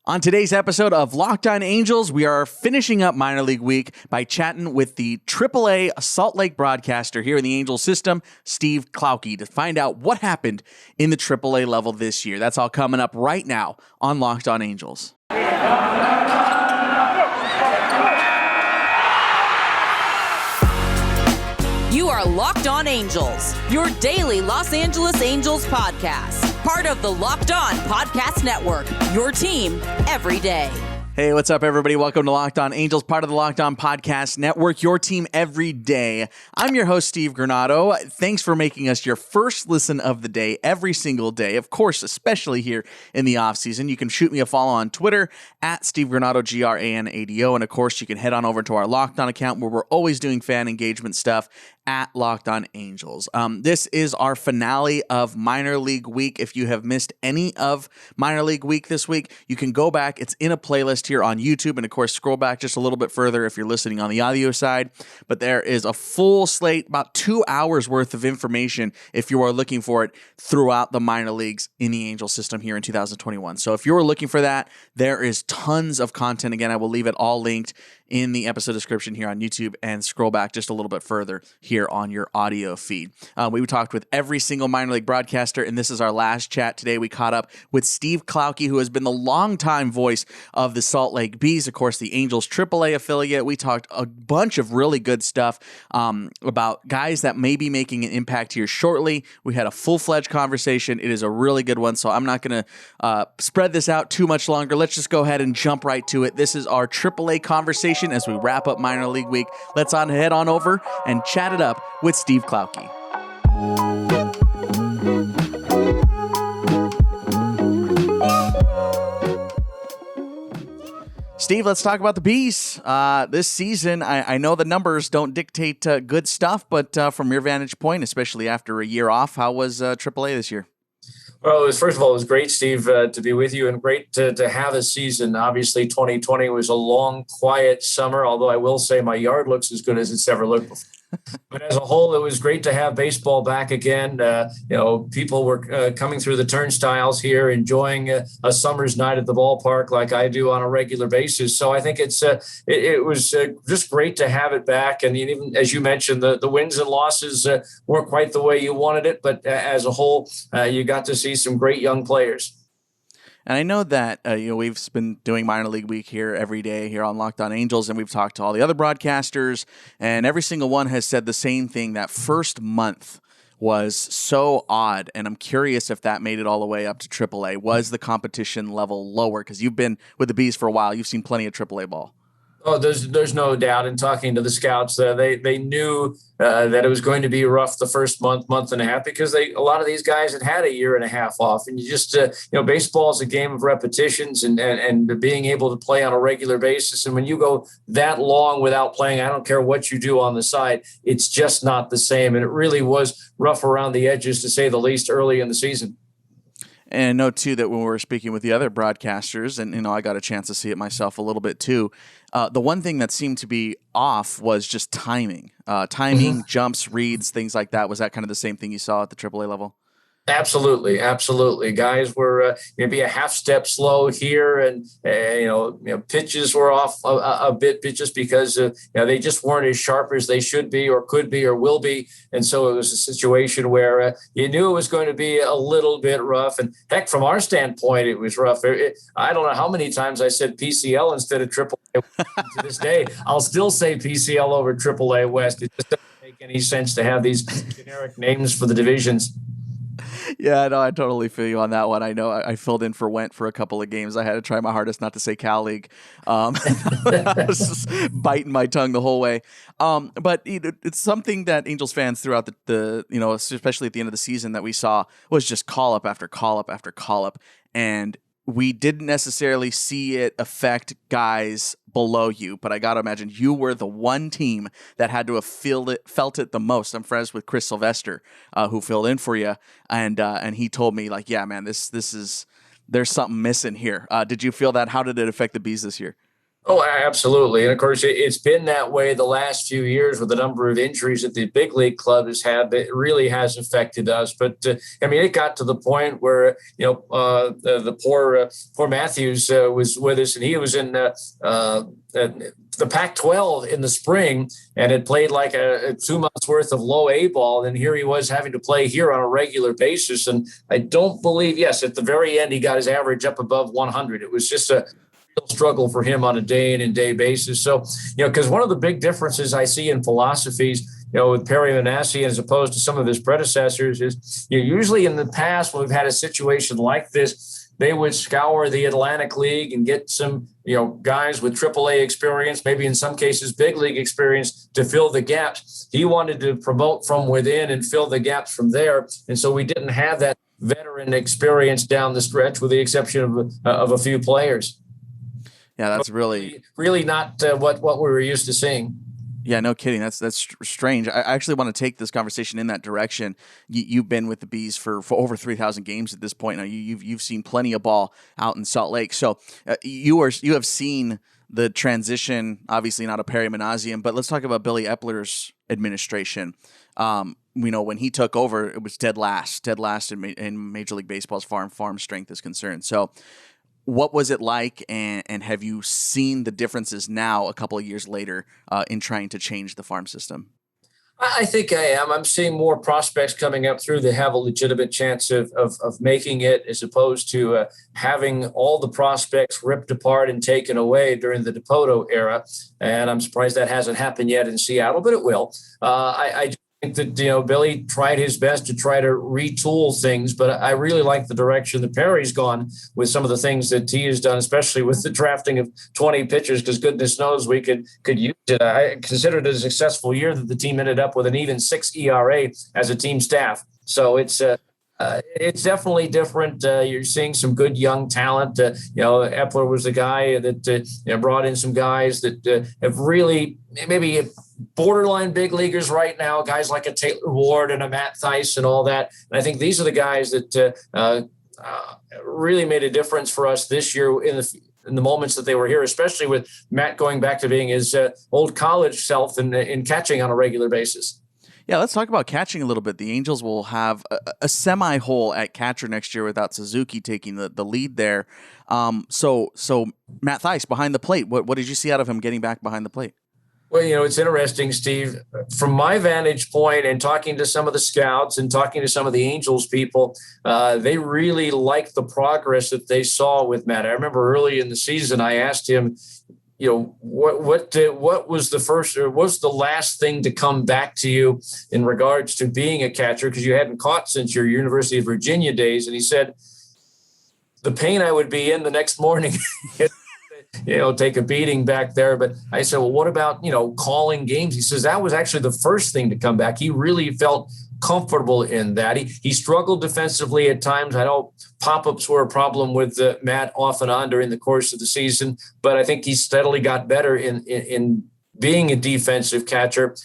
On today's episode of Locked On Angels, we are finishing up minor league week by chatting with the AAA Salt Lake broadcaster here in the Angels system, Steve Klauke, to find out what happened in the AAA level this year. That's all coming up right now on Locked On Angels. You are Locked On Angels, your daily Los Angeles Angels podcast. Part of the Locked On Podcast Network, your team every day. Hey, what's up, everybody? Welcome to Locked On Angels, part of the Locked On Podcast Network, your team every day. I'm your host, Steve Granado. Thanks for making us your first listen of the day every single day. Of course, especially here in the offseason. You can shoot me a follow on Twitter at Steve Granado, Granado. And of course, you can head on over to our Locked On account where we're always doing fan engagement stuff at Locked On Angels. This is our finale of minor league week. If you have missed any of minor league week this week, you can go back. It's in a playlist here on YouTube, and of course, scroll back just a little bit further if you're listening on the audio side. But there is a full slate, about 2 hours worth of information if you are looking for it throughout the minor leagues in the Angel system here in 2021. So if you're looking for that, there is tons of content. Again, I will leave it all linked in the episode description here on YouTube, and scroll back just a little bit further here on your audio feed. We talked with every single minor league broadcaster, and this is our last chat today. We caught up with Steve Klauke, who has been the longtime voice of the Salt Lake Bees, of course, the Angels AAA affiliate. We talked a bunch of really good stuff about guys that may be making an impact here shortly. We had a full-fledged conversation. It is a really good one, so I'm not going to spread this out too much longer. Let's just go ahead and jump right to it. This is our AAA conversation as we wrap up minor league week. Let's head on over and chat it up with Steve Klauke. Steve, let's talk about the Bees. This season, I know the numbers don't dictate good stuff, but from your vantage point, especially after a year off, how was AAA this year? Well, first of all, it was great, Steve, to be with you, and great to have a season. Obviously, 2020 was a long, quiet summer, although I will say my yard looks as good as it's ever looked before. But as a whole, it was great to have baseball back again. People were coming through the turnstiles here, enjoying a summer's night at the ballpark like I do on a regular basis. So I think it was just great to have it back. And even as you mentioned, the wins and losses weren't quite the way you wanted it, but as a whole, you got to see some great young players. And I know that we've been doing minor league week here every day here on Locked On Angels, and we've talked to all the other broadcasters, and every single one has said the same thing. That first month was so odd, and I'm curious if that made it all the way up to AAA. Was the competition level lower? Because you've been with the Bees for a while. You've seen plenty of AAA ball. Oh, there's no doubt. In talking to the scouts, they knew that it was going to be rough the first month and a half, because a lot of these guys had a year and a half off, and you just baseball is a game of repetitions and being able to play on a regular basis. And when you go that long without playing, I don't care what you do on the side, it's just not the same. And it really was rough around the edges, to say the least, early in the season. And note, too, that when we were speaking with the other broadcasters, and I got a chance to see it myself a little bit, too, the one thing that seemed to be off was just timing. Jumps, reads, things like that. Was that kind of the same thing you saw at the AAA level? Absolutely. Guys were maybe a half step slow here, and pitches were off a bit just because they just weren't as sharp as they should be, or could be, or will be. And so it was a situation where you knew it was going to be a little bit rough. And heck, from our standpoint, it was rough. I don't know how many times I said PCL instead of AAA. To this day, I'll still say PCL over AAA West. It just doesn't make any sense to have these generic names for the divisions. Yeah, no, I totally feel you on that one. I know I filled in for Went for a couple of games. I had to try my hardest not to say Cal League. I was just biting my tongue the whole way. But it's something that Angels fans throughout the especially at the end of the season, that we saw was just call up after call up after call up. And we didn't necessarily see it affect guys below you, but I got to imagine you were the one team that had to have felt it the most. I'm friends with Chris Sylvester, who filled in for you, and he told me, like, yeah, man, this is there's something missing here. Did you feel that? How did it affect the Bees this year? Oh, absolutely. And of course, it's been that way the last few years with the number of injuries that the big league club has had. That really has affected us. But I mean, it got to the point where, the poor Matthews was with us, and he was in the Pac-12 in the spring and had played like a 2 months worth of low A ball. And here he was having to play here on a regular basis. And I don't believe, yes, at the very end, he got his average up above 100. It was just a struggle for him on a day in and day basis. So, because one of the big differences I see in philosophies, with Perry Manassian as opposed to some of his predecessors is, usually in the past when we've had a situation like this, they would scour the Atlantic League and get some, guys with AAA experience, maybe in some cases big league experience to fill the gaps. He wanted to promote from within and fill the gaps from there. And so we didn't have that veteran experience down the stretch with the exception of a few players. Yeah, that's really not what we were used to seeing. Yeah, no kidding. That's strange. I actually want to take this conversation in that direction. You've been with the Bees for over 3,000 games at this point. Now you've seen plenty of ball out in Salt Lake. So you have seen the transition. Obviously not a Perry Manassian, but let's talk about Billy Epler's administration. When he took over, it was dead last in Major League Baseball's farm strength is concerned. So, what was it like, and have you seen the differences now, a couple of years later, in trying to change the farm system? I think I am. I'm seeing more prospects coming up through that have a legitimate chance of making it, as opposed to having all the prospects ripped apart and taken away during the DePoto era. And I'm surprised that hasn't happened yet in Seattle, but it will. I think that, Billy tried his best to try to retool things, but I really like the direction that Perry's gone with some of the things that he has done, especially with the drafting of 20 pitchers, because goodness knows we could use it. I considered it a successful year that the team ended up with an even 6 ERA as a team staff. So it's definitely different. You're seeing some good young talent. Epler was the guy that brought in some guys that have really maybe borderline big leaguers right now, guys like a Taylor Ward and a Matt Theis and all that. And I think these are the guys that really made a difference for us this year in the moments that they were here, especially with Matt going back to being his old college self in catching on a regular basis. Yeah, let's talk about catching a little bit. The Angels will have a semi-hole at catcher next year without Suzuki taking the lead there. So Matt Theis behind the plate. What did you see out of him getting back behind the plate? Well, it's interesting, Steve. From my vantage point and talking to some of the scouts and talking to some of the Angels people, they really liked the progress that they saw with Matt. I remember early in the season, I asked him, what was the first or what's the last thing to come back to you in regards to being a catcher, because you hadn't caught since your University of Virginia days? And he said, the pain I would be in the next morning. Take a beating back there. But I said, well, what about, calling games? He says that was actually the first thing to come back. He really felt comfortable in that. He struggled defensively at times. I know pop-ups were a problem with Matt off and on during the course of the season, but I think he steadily got better in being a defensive catcher.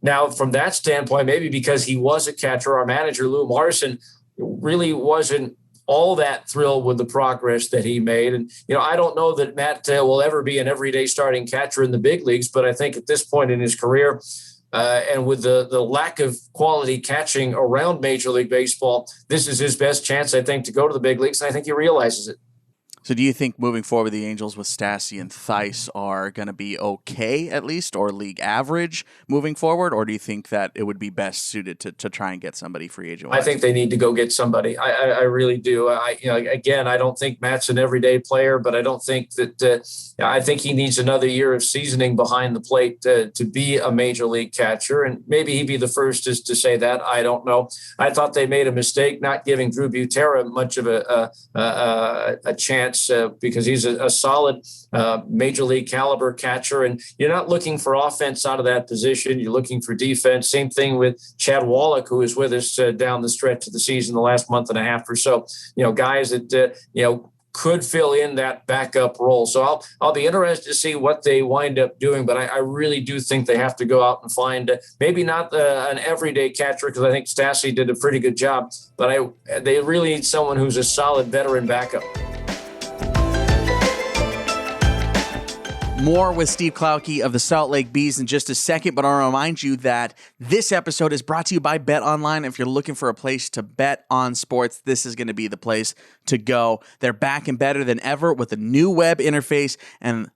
Now, from that standpoint, maybe because he was a catcher, our manager, Lou Morrison, really wasn't all that thrilled with the progress that he made. And, I don't know that Matt will ever be an everyday starting catcher in the big leagues, but I think at this point in his career, and with the lack of quality catching around Major League Baseball, this is his best chance, I think, to go to the big leagues. And I think he realizes it. So do you think moving forward, the Angels with Stassi and Theis are going to be okay, at least, or league average moving forward? Or do you think that it would be best suited to try and get somebody free agent? I think they need to go get somebody. I really do. Again, I don't think Matt's an everyday player, but I don't think that I think he needs another year of seasoning behind the plate to be a major league catcher. And maybe he'd be the first to say that. I don't know. I thought they made a mistake not giving Drew Butera much of a chance. Because he's a solid major league caliber catcher, and you're not looking for offense out of that position. You're looking for defense. Same thing with Chad Wallach, who is with us down the stretch of the season, the last month and a half or so. Guys that could fill in that backup role. So I'll be interested to see what they wind up doing, but I really do think they have to go out and find maybe not an everyday catcher, because I think Stassi did a pretty good job, but they really need someone who's a solid veteran backup. More with Steve Klauke of the Salt Lake Bees in just a second, but I want to remind you that this episode is brought to you by BetOnline. If you're looking for a place to bet on sports, this is going to be the place to go. They're back and better than ever with a new web interface and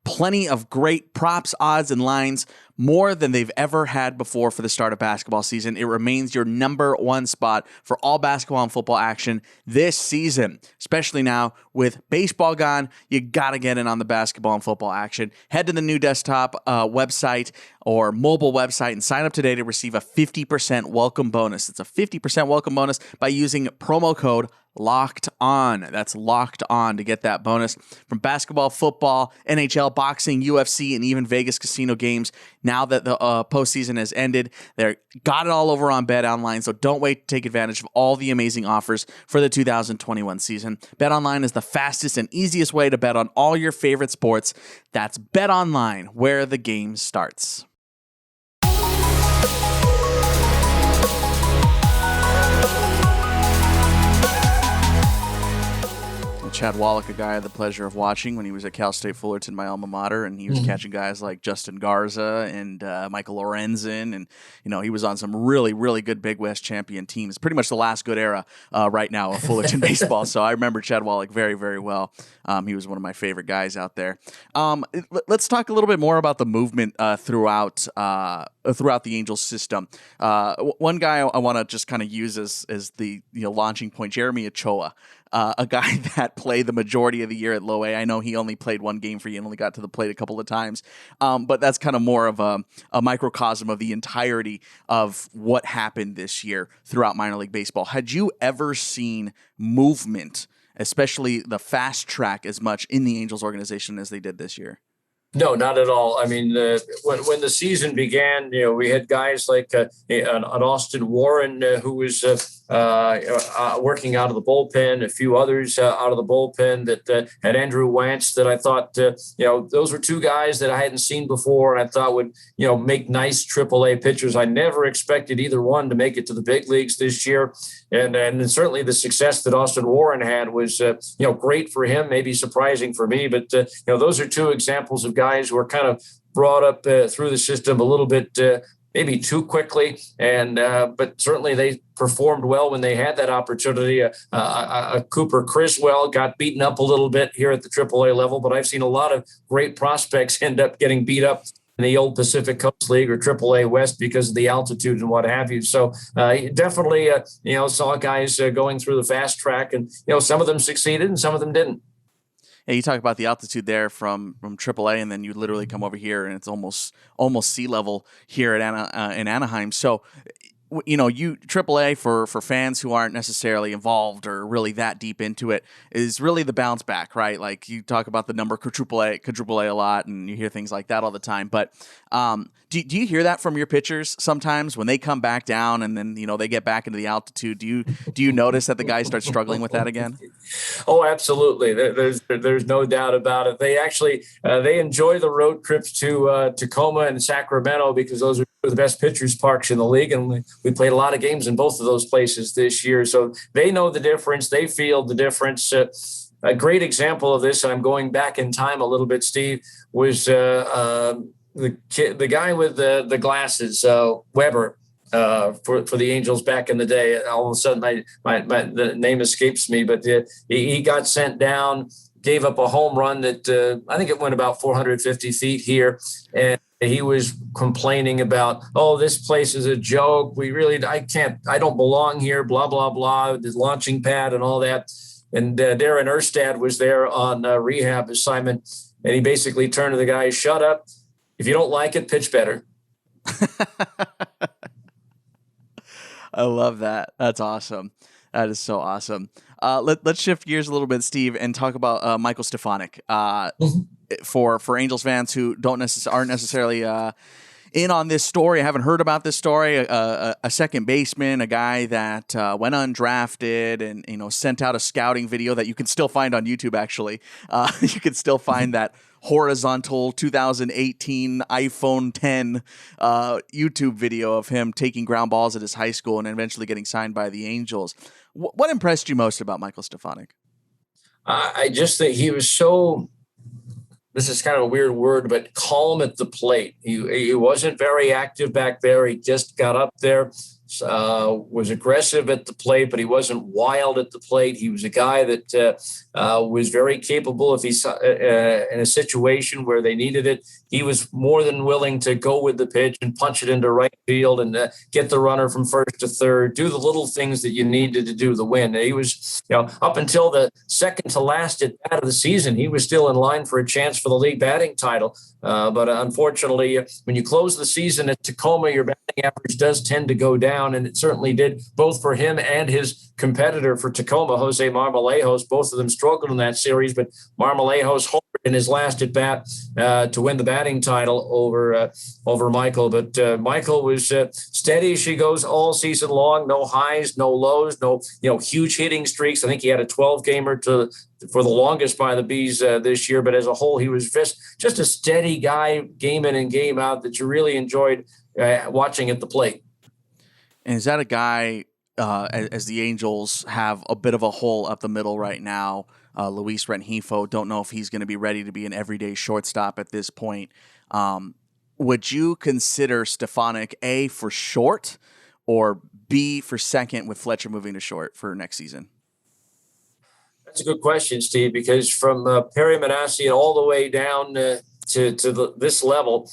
plenty of great props, odds, and lines, more than they've ever had before for the start of basketball season. It remains your number one spot for all basketball and football action this season, especially now with baseball gone. You got to get in on the basketball and football action. Head to the new desktop website or mobile website and sign up today to receive a 50% welcome bonus. It's a 50% welcome bonus by using promo code Locked On. That's Locked On to get that bonus. From basketball, football, NHL, boxing, UFC, and even Vegas casino games. Now that the postseason has ended, they're got it all over on BetOnline, so don't wait to take advantage of all the amazing offers for the 2021 season. BetOnline is the fastest and easiest way to bet on all your favorite sports. That's BetOnline, where the game starts. Chad Wallach, a guy I had the pleasure of watching when he was at Cal State Fullerton, my alma mater, and he was catching guys like Justin Garza and Michael Lorenzen, and he was on some really, really good Big West champion teams. Pretty much the last good era right now of Fullerton baseball. So I remember Chad Wallach very, very well. He was one of my favorite guys out there. Let's talk a little bit more about the movement throughout the Angels system. One guy I want to just kind of use as the launching point, Jeremy Ochoa. A guy that played the majority of the year at Low A. I know he only played one game for you and only got to the plate a couple of times, but that's kind of more of a microcosm of the entirety of what happened this year throughout minor league baseball. Had you ever seen movement, especially the fast track, as much in the Angels organization as they did this year? No, not at all. I mean, when the season began, we had guys like an Austin Warren who was working out of the bullpen, a few others out of the bullpen that had Andrew Wentz that I thought, those were two guys that I hadn't seen before and I thought would, make nice AAA pitchers. I never expected either one to make it to the big leagues this year. And certainly the success that Austin Warren had was, great for him, maybe surprising for me. But, those are two examples of guys who are kind of brought up through the system a little bit maybe too quickly, but certainly they performed well when they had that opportunity. Cooper Criswell got beaten up a little bit here at the AAA level, but I've seen a lot of great prospects end up getting beat up in the old Pacific Coast League or AAA West because of the altitude and what have you. So definitely, saw guys going through the fast track, and some of them succeeded and some of them didn't. Yeah, you talk about the altitude there from AAA, and then you literally come over here, and it's almost sea level here at in Anaheim. So, AAA for fans who aren't necessarily involved or really that deep into it is really the bounce back, right? Like you talk about the number quadruple A a lot, and you hear things like that all the time. But do you hear that from your pitchers sometimes when they come back down and then they get back into the altitude? Do you notice that the guys start struggling with that again? Oh, absolutely. There's no doubt about it. They actually they enjoy the road trips to Tacoma and Sacramento because those are the best pitchers parks in the league, and we played a lot of games in both of those places this year. So they know the difference. They feel the difference. A great example of this, and I'm going back in time a little bit, Steve, was the guy with the glasses, Weber, for the Angels back in the day. All of a sudden, the name escapes me, but he got sent down, gave up a home run that I think it went about 450 feet here, and he was complaining about, this place is a joke. I don't belong here, blah, blah, blah, the launching pad and all that. And Darren Erstad was there on rehab assignment, and he basically turned to the guy, shut up. If you don't like it, pitch better. I love that. That's awesome. That is so awesome. Let's shift gears a little bit, Steve, and talk about Michael Stefanik. For Angels fans who aren't necessarily in on this story, haven't heard about this story, a second baseman, a guy that went undrafted and sent out a scouting video that you can still find on YouTube. Actually, you can still find that horizontal 2018 iPhone 10 YouTube video of him taking ground balls at his high school and eventually getting signed by the Angels. What impressed you most about Michael Stefanik? I just think he was so this is kind of a weird word, but calm at the plate. He wasn't very active back there. He just got up there, was aggressive at the plate, but he wasn't wild at the plate. He was a guy that was very capable. If he's in a situation where they needed it, he was more than willing to go with the pitch and punch it into right field and get the runner from first to third, do the little things that you needed to do to win. He was, up until the second to last at bat of the season, he was still in line for a chance for the league batting title. But unfortunately, when you close the season at Tacoma, your batting average does tend to go down, and it certainly did both for him and his competitor for Tacoma, Jose Marmolejos. Both of them struggled in that series, but Marmolejos homered in his last at bat to win the batting title over Michael. But Michael was steady as she goes all season long. No highs, no lows, no huge hitting streaks. I think he had a 12-gamer for the longest by the Bees this year. But as a whole, he was just a steady guy, game in and game out, that you really enjoyed watching at the plate. And is that a guy, as the Angels have a bit of a hole up the middle right now? Luis Rengifo, don't know if he's going to be ready to be an everyday shortstop at this point. Would you consider Stefanik A for short or B for second, with Fletcher moving to short for next season? That's a good question, Steve, because from Perry Manassian all the way down to this level,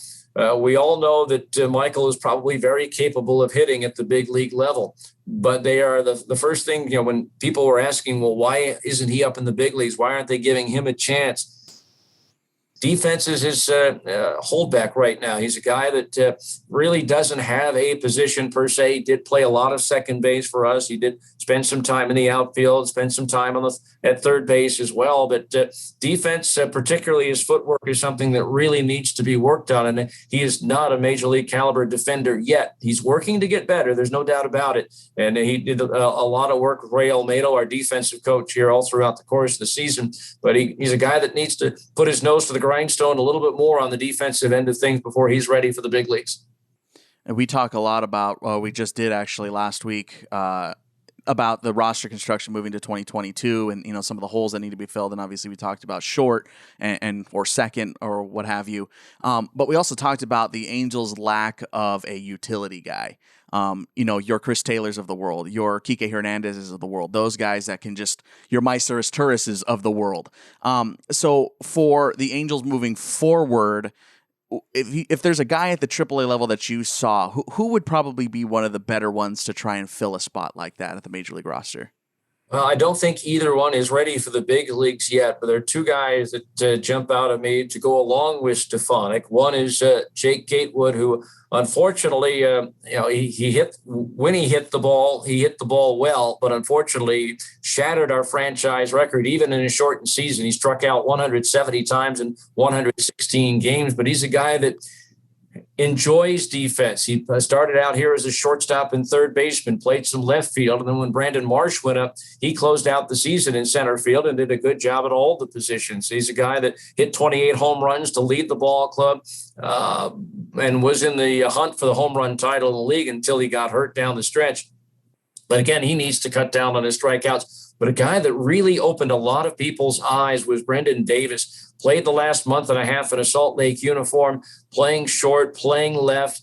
we all know that Michael is probably very capable of hitting at the big league level. But they are the first thing, when people were asking, well, why isn't he up in the big leagues? Why aren't they giving him a chance? Defense is his holdback right now. He's a guy that really doesn't have a position per se. He did play a lot of second base for us. He did spend some time in the outfield, spend some time at third base as well. But defense, particularly his footwork, is something that really needs to be worked on. And he is not a major league caliber defender yet. He's working to get better. There's no doubt about it. And he did a lot of work with Ray Olmedo, our defensive coach, here all throughout the course of the season. But he's a guy that needs to put his nose to the grindstone a little bit more on the defensive end of things before he's ready for the big leagues. And we talk a lot about, we just did actually last week, about the roster construction moving to 2022 and, some of the holes that need to be filled. And obviously we talked about short and or second or what have you. But we also talked about the Angels' lack of a utility guy. Your Chris Taylors of the world, your Kike Hernandezes of the world, those guys that can your Meisteris Turises of the world. So for the Angels moving forward, if there's a guy at the AAA level that you saw, who would probably be one of the better ones to try and fill a spot like that at the major league roster? Well, I don't think either one is ready for the big leagues yet, but there are two guys that jump out at me to go along with Stefanik. One is Jake Gatewood, who unfortunately, he hit the ball well, but unfortunately shattered our franchise record even in a shortened season. He struck out 170 times in 116 games, but he's a guy that enjoys defense. He started out here as a shortstop and third baseman, played some left field, and then when Brandon Marsh went up, he closed out the season in center field and did a good job at all the positions. He's a guy that hit 28 home runs to lead the ball club and was in the hunt for the home run title in the league until he got hurt down the stretch. But again, he needs to cut down on his strikeouts. But a guy that really opened a lot of people's eyes was Brendan Davis. Played the last month and a half in a Salt Lake uniform, playing short, playing left,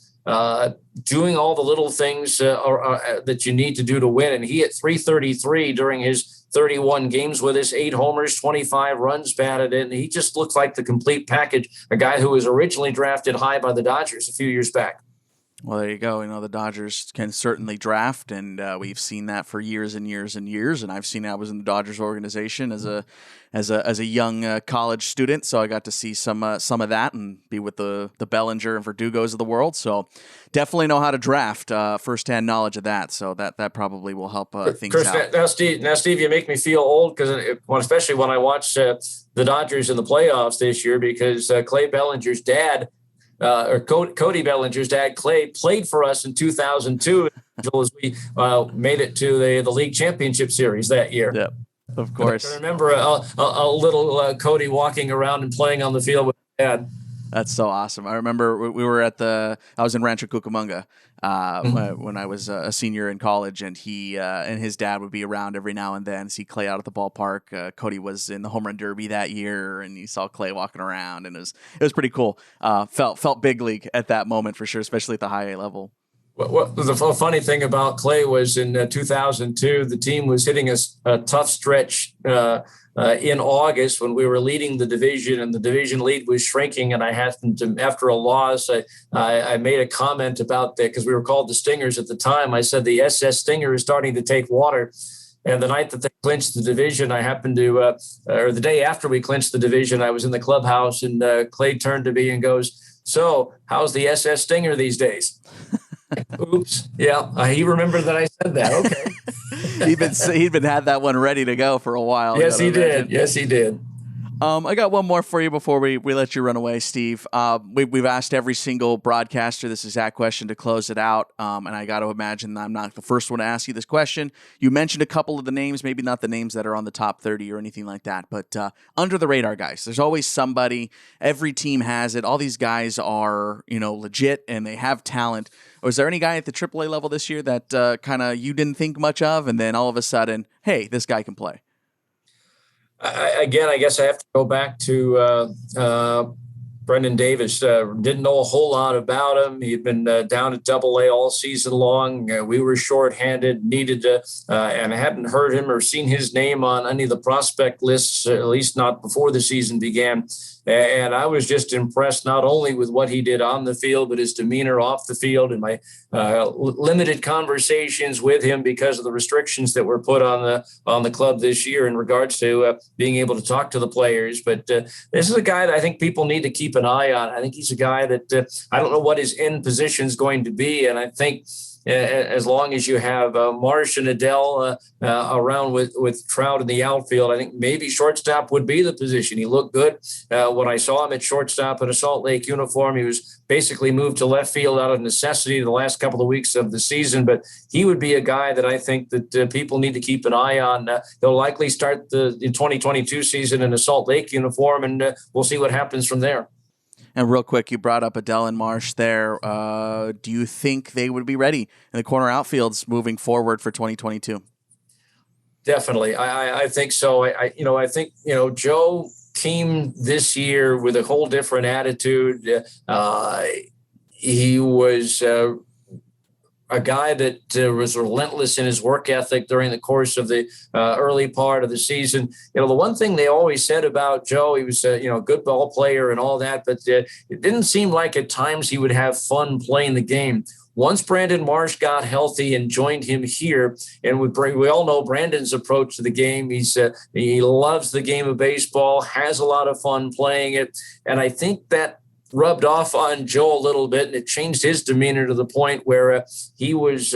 doing all the little things that you need to do to win. And he hit .333 during his 31 games with us, 8 homers, 25 runs batted in. He just looks like the complete package, a guy who was originally drafted high by the Dodgers a few years back. Well, there you go. The Dodgers can certainly draft, and we've seen that for years and years and years. And I've seen I was in the Dodgers organization as a young college student, so I got to see some of that and be with the Bellinger and Verdugos of the world. So definitely know how to draft, firsthand knowledge of that. So that probably will help things Chris, out. Now, Steve, you make me feel old especially when I watch the Dodgers in the playoffs this year, because Clay Bellinger's dad. Cody Bellinger's dad, Clay, played for us in 2002 as we made it to the league championship series that year. Yeah, of course. I remember a little Cody walking around and playing on the field with his dad. That's so awesome. I remember we were I was in Rancho Cucamonga when I was a senior in college, and he and his dad would be around every now and then, see Clay out at the ballpark. Cody was in the home run derby that year, and you saw Clay walking around, and it was pretty cool. Felt big league at that moment for sure, especially at the high A level. What the funny thing about Clay was in 2002, the team was hitting a tough stretch in August when we were leading the division, and the division lead was shrinking. And I happened to, after a loss, I made a comment about that because we were called the Stingers at the time. I said the SS Stinger is starting to take water. And the night that they clinched the division, I happened to, or the day after we clinched the division, I was in the clubhouse, and Clay turned to me and goes, "So, how's the SS Stinger these days?" Oops. Yeah. He remembered that I said that. Okay. He'd been had that one ready to go for a while. Yes, he did. Yes, he did. I got one more for you before we let you run away, Steve. We've asked every single broadcaster this exact question to close it out, and I got to imagine I'm not the first one to ask you this question. You mentioned a couple of the names, maybe not the names that are on the top 30 or anything like that, but under the radar guys. There's always somebody. Every team has it. All these guys are legit and they have talent. Was there any guy at the AAA level this year that kind of you didn't think much of, and then all of a sudden, hey, this guy can play? I guess I have to go back to Brendan Davis. Didn't know a whole lot about him. He'd been down at AA all season long. We were shorthanded, needed to, and I hadn't heard him or seen his name on any of the prospect lists, at least not before the season began. And I was just impressed not only with what he did on the field, but his demeanor off the field, and my limited conversations with him because of the restrictions that were put on the club this year in regards to being able to talk to the players. But this is a guy that I think people need to keep an eye on. I think he's a guy that I don't know what his end position is going to be, and I think as long as you have Marsh and Adele around with Trout in the outfield, I think maybe shortstop would be the position. He looked good when I saw him at shortstop in a Salt Lake uniform. He was basically moved to left field out of necessity the last couple of weeks of the season, but he would be a guy that I think that people need to keep an eye on. They'll likely start the 2022 season in a Salt Lake uniform, and we'll see what happens from there. And real quick, you brought up Adele and Marsh there. Do you think they would be ready in the corner outfields moving forward for 2022? Definitely. I think so. I think Joe came this year with a whole different attitude. He was a guy that was relentless in his work ethic during the course of the early part of the season. The one thing they always said about Joe, he was a good ball player and all that, but it didn't seem like at times he would have fun playing the game. Once Brandon Marsh got healthy and joined him here, and we all know Brandon's approach to the game. He loves the game of baseball, has a lot of fun playing it, and I think that rubbed off on Joe a little bit, and it changed his demeanor to the point where he was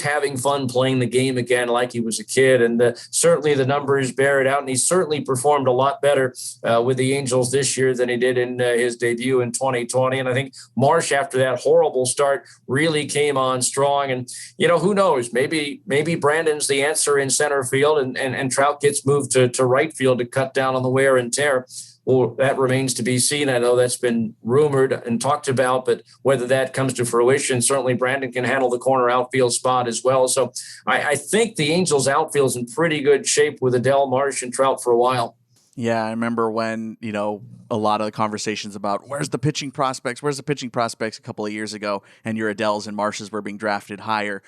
having fun playing the game again like he was a kid. And certainly the numbers bear it out, and he certainly performed a lot better with the Angels this year than he did in his debut in 2020. And I think Marsh, after that horrible start, really came on strong. And who knows, maybe Brandon's the answer in center field, and Trout gets moved to right field to cut down on the wear and tear. Well, that remains to be seen. I know that's been rumored and talked about, but whether that comes to fruition, certainly Brandon can handle the corner outfield spot as well. So I think the Angels outfield is in pretty good shape with Adele, Marsh, and Trout for a while. Yeah, I remember when, a lot of the conversations about where's the pitching prospects a couple of years ago, and your Adeles and Marshes were being drafted higher.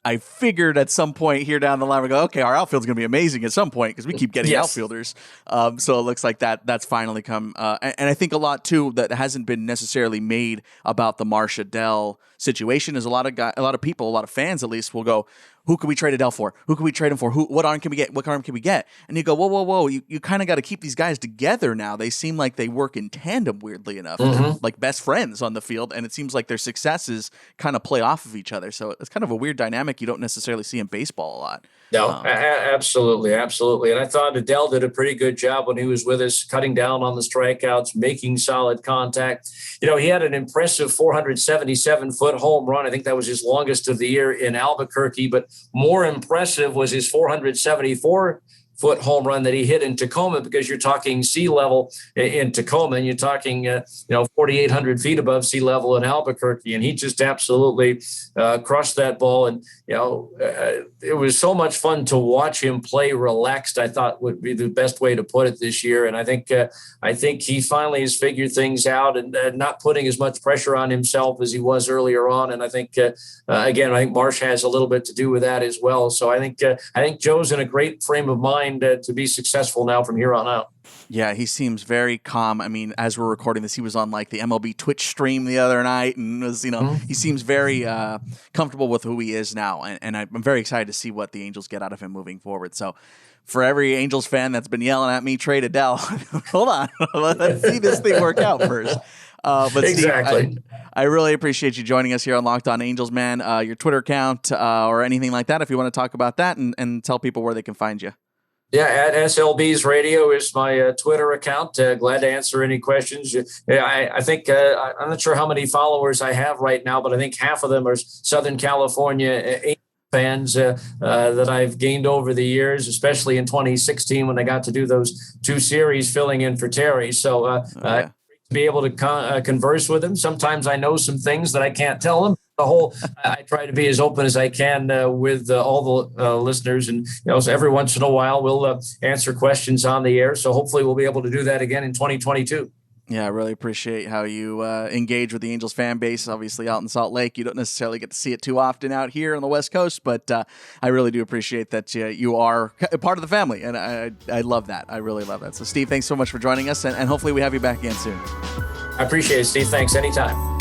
I figured at some point here down the line, we go, okay, our outfield's going to be amazing at some point because we keep getting outfielders. So it looks like that's finally come. And I think a lot, too, that hasn't been necessarily made about the Marsh-Adele situation is a lot of people, a lot of fans at least, will go, who can we trade Adele for? Who can we trade him for? What arm can we get? What arm can we get? And you go, whoa. You kind of got to keep these guys together now. They seem like they work in tandem, weirdly enough, like best friends on the field. And it seems like their successes kind of play off of each other. So it's kind of a weird dynamic you don't necessarily see in baseball a lot. No, absolutely. And I thought Adele did a pretty good job when he was with us, cutting down on the strikeouts, making solid contact. He had an impressive 477-foot home run. I think that was his longest of the year in Albuquerque, but more impressive was his 474 foot home run that he hit in Tacoma, because you're talking sea level in Tacoma, and you're talking 4,800 feet above sea level in Albuquerque, and he just absolutely crushed that ball. And it was so much fun to watch him play relaxed, I thought would be the best way to put it this year. And I think he finally has figured things out, and not putting as much pressure on himself as he was earlier on. And I think I think Marsh has a little bit to do with that as well. So I think Joe's in a great frame of mind to be successful now from here on out. Yeah, he seems very calm. I mean, as we're recording this, he was on like the MLB Twitch stream the other night, and was, he seems very comfortable with who he is now. And I'm very excited to see what the Angels get out of him moving forward. So for every Angels fan that's been yelling at me, trade Adele, hold on, let's see this thing work out first. But exactly. Steve, I really appreciate you joining us here on Locked On Angels, man. Your Twitter account or anything like that, if you want to talk about that and tell people where they can find you. Yeah, at SLB's Radio is my Twitter account. Glad to answer any questions. I think I'm not sure how many followers I have right now, but I think half of them are Southern California fans that I've gained over the years, especially in 2016 when I got to do those 2 series filling in for Terry. So to be able to converse with them. Sometimes I know some things that I can't tell them. I try to be as open as I can with all the listeners, and so every once in a while we'll answer questions on the air. So hopefully we'll be able to do that again in 2022. Yeah, I really appreciate how you engage with the Angels fan base. Obviously, out in Salt Lake, you don't necessarily get to see it too often out here on the West Coast, but I really do appreciate that you are a part of the family, and I love that. I really love that. So, Steve, thanks so much for joining us, and hopefully we have you back again soon. I appreciate it, Steve. Thanks. Anytime.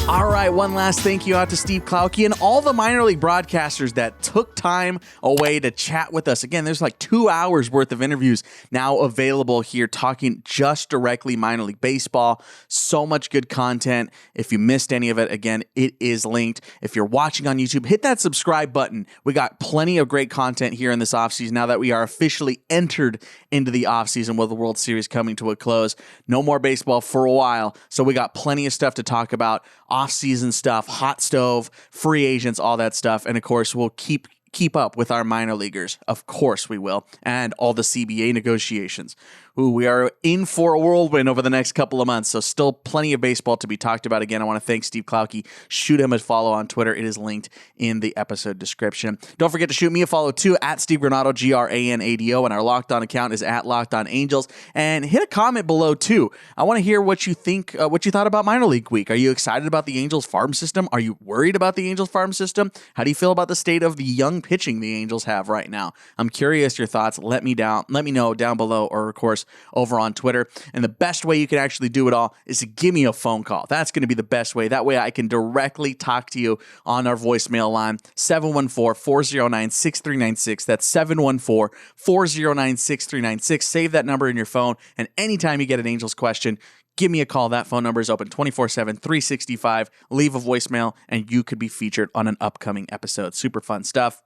All right, one last thank you out to Steve Klauke and all the minor league broadcasters that took time away to chat with us. Again, there's like 2 hours worth of interviews now available here talking just directly minor league baseball. So much good content. If you missed any of it, again, it is linked. If you're watching on YouTube, hit that subscribe button. We got plenty of great content here in this offseason now that we are officially entered into the offseason with the World Series coming to a close. No more baseball for a while, so we got plenty of stuff to talk about. Off-season stuff, hot stove, free agents, all that stuff. And of course, we'll keep up with our minor leaguers. Of course we will. And all the CBA negotiations. We are in for a whirlwind over the next couple of months, so still plenty of baseball to be talked about. Again, I want to thank Steve Klauke. Shoot him a follow on Twitter. It is linked in the episode description. Don't forget to shoot me a follow too, at Steve Granado, Granado, and our Locked On account is at Locked On Angels. And hit a comment below too. I want to hear what you think, what you thought about minor league week. Are you excited about the Angels farm system? Are you worried about the Angels farm system? How do you feel about the state of the young pitching the Angels have right now? I'm curious your thoughts. Let me know down below, or of course over on Twitter. And the best way you can actually do it all is to give me a phone call. That's going to be the best way. That way I can directly talk to you on our voicemail line, 714-409-6396. That's 714-409-6396. Save that number in your phone, and anytime you get an Angels question, give me a call. That phone number is open 24/7, 365. Leave a voicemail, and you could be featured on an upcoming episode. Super fun stuff.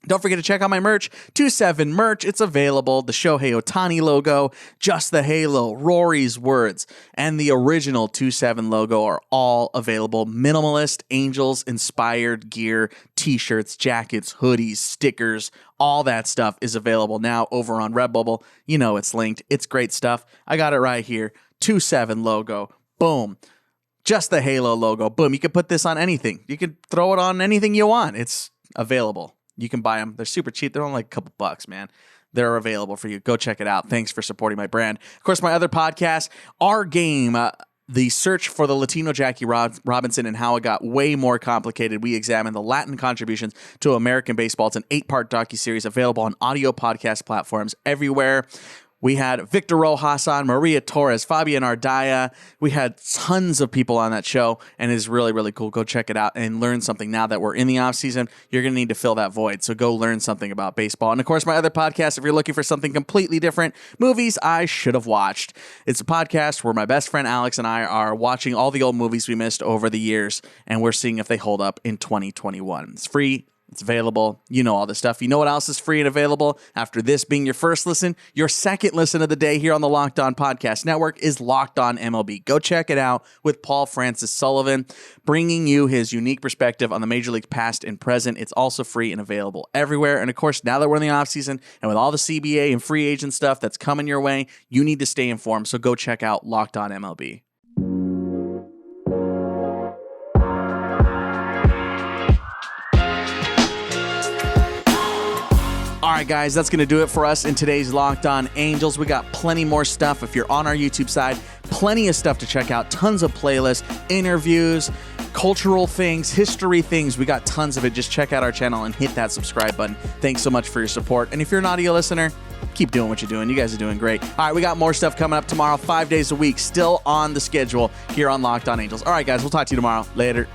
Don't forget to check out my merch, 2-7 merch. It's available. The Shohei Ohtani logo, Just the Halo, Rory's words, and the original 2-7 logo are all available. Minimalist, Angels-inspired gear, t-shirts, jackets, hoodies, stickers, all that stuff is available now over on Redbubble. You know it's linked. It's great stuff. I got it right here. 2-7 logo. Boom. Just the Halo logo. Boom. You can put this on anything. You can throw it on anything you want. It's available. You can buy them. They're super cheap. They're only like a couple bucks, man. They're available for you. Go check it out. Thanks for supporting my brand. Of course, my other podcast, Our Game, the search for the Latino Jackie Robinson and how it got way more complicated. We examine the Latin contributions to American baseball. It's an 8-part docuseries available on audio podcast platforms everywhere. We had Victor Rojas on, Maria Torres, Fabian Ardaya. We had tons of people on that show, and it's really, really cool. Go check it out and learn something. Now that we're in the offseason, you're going to need to fill that void. So go learn something about baseball. And of course, my other podcast, if you're looking for something completely different, Movies I Should Have Watched. It's a podcast where my best friend Alex and I are watching all the old movies we missed over the years, and we're seeing if they hold up in 2021. It's free. It's available. You know all this stuff. You know what else is free and available? After this being your first listen, your second listen of the day here on the Locked On Podcast Network is Locked On MLB. Go check it out with Paul Francis Sullivan, bringing you his unique perspective on the Major League past and present. It's also free and available everywhere. And of course, now that we're in the offseason and with all the CBA and free agent stuff that's coming your way, you need to stay informed. So go check out Locked On MLB. All right, guys, that's going to do it for us in today's Locked On Angels. We got plenty more stuff. If you're on our YouTube side, plenty of stuff to check out. Tons of playlists, interviews, cultural things, history things. We got tons of it. Just check out our channel and hit that subscribe button. Thanks so much for your support. And if you're an audio listener, keep doing what you're doing. You guys are doing great. All right, we got more stuff coming up tomorrow, 5 days a week, still on the schedule here on Locked On Angels. All right, guys, we'll talk to you tomorrow. Later.